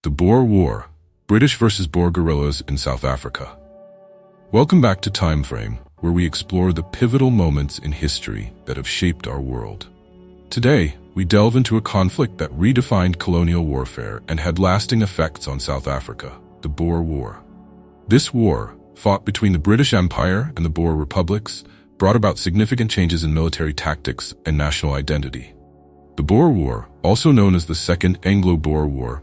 The Boer War, British versus Boer guerrillas in South Africa. Welcome back to Timeframe, where we explore the pivotal moments in history that have shaped our world. Today, we delve into a conflict that redefined colonial warfare and had lasting effects on South Africa, the Boer War. This war, fought between the British Empire and the Boer Republics, brought about significant changes in military tactics and national identity. The Boer War, also known as the Second Anglo-Boer War,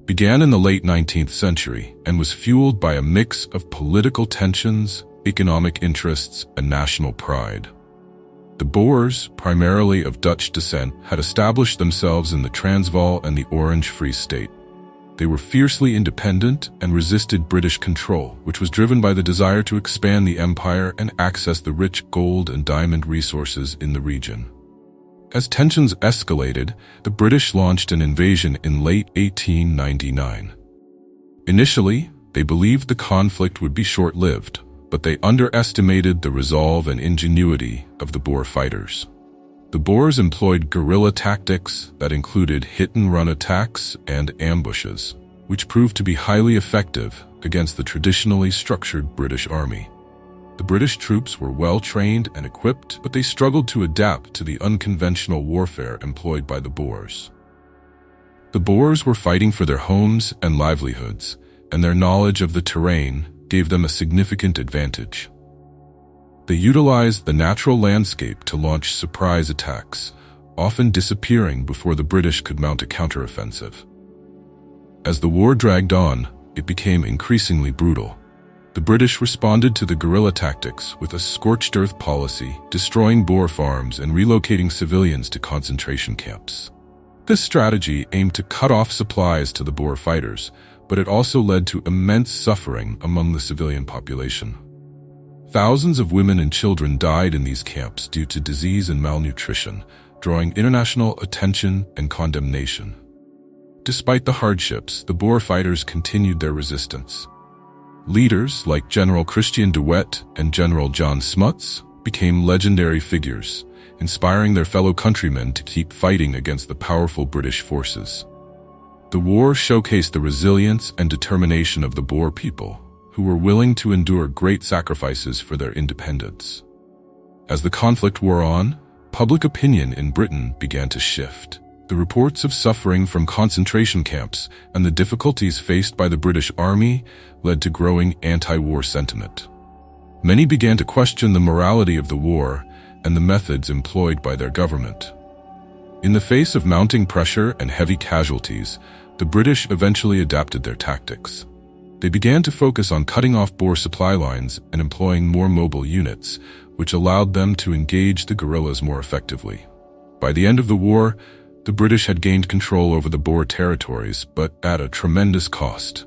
began in the late 19th century and was fueled by a mix of political tensions, economic interests, and national pride. The Boers, primarily of Dutch descent, had established themselves in the Transvaal and the Orange Free State. They were fiercely independent and resisted British control, which was driven by the desire to expand the empire and access the rich gold and diamond resources in the region. As tensions escalated, the British launched an invasion in late 1899. Initially, they believed the conflict would be short-lived, but they underestimated the resolve and ingenuity of the Boer fighters. The Boers employed guerrilla tactics that included hit-and-run attacks and ambushes, which proved to be highly effective against the traditionally structured British army. The British troops were well-trained and equipped, but they struggled to adapt to the unconventional warfare employed by the Boers. The Boers were fighting for their homes and livelihoods, and their knowledge of the terrain gave them a significant advantage. They utilized the natural landscape to launch surprise attacks, often disappearing before the British could mount a counteroffensive. As the war dragged on, it became increasingly brutal. The British responded to the guerrilla tactics with a scorched earth policy, destroying Boer farms and relocating civilians to concentration camps. This strategy aimed to cut off supplies to the Boer fighters, but it also led to immense suffering among the civilian population. Thousands of women and children died in these camps due to disease and malnutrition, drawing international attention and condemnation. Despite the hardships, the Boer fighters continued their resistance. Leaders like General Christian de Wet and General John Smuts became legendary figures, inspiring their fellow countrymen to keep fighting against the powerful British forces. The war showcased the resilience and determination of the Boer people, who were willing to endure great sacrifices for their independence. As the conflict wore on, public opinion in Britain began to shift. The reports of suffering from concentration camps and the difficulties faced by the British Army led to growing anti-war sentiment. Many began to question the morality of the war and the methods employed by their government. In the face of mounting pressure and heavy casualties, the British eventually adapted their tactics. They began to focus on cutting off Boer supply lines and employing more mobile units, which allowed them to engage the guerrillas more effectively. By the end of the war, the British had gained control over the Boer territories, but at a tremendous cost.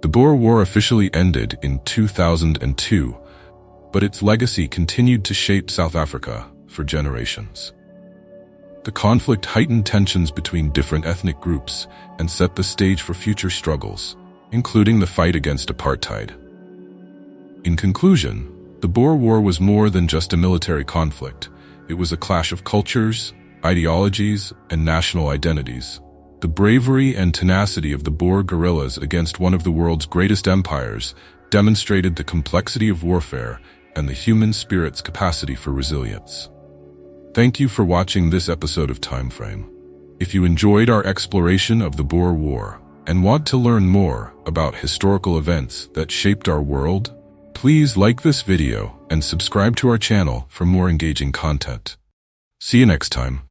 The Boer War officially ended in 2002, but its legacy continued to shape South Africa for generations. The conflict heightened tensions between different ethnic groups and set the stage for future struggles, including the fight against apartheid. In conclusion, the Boer War was more than just a military conflict. It was a clash of cultures, ideologies, and national identities. The bravery and tenacity of the Boer guerrillas against one of the world's greatest empires demonstrated the complexity of warfare and the human spirit's capacity for resilience. Thank you for watching this episode of Timeframe. If you enjoyed our exploration of the Boer War and want to learn more about historical events that shaped our world, please like this video and subscribe to our channel for more engaging content. See you next time.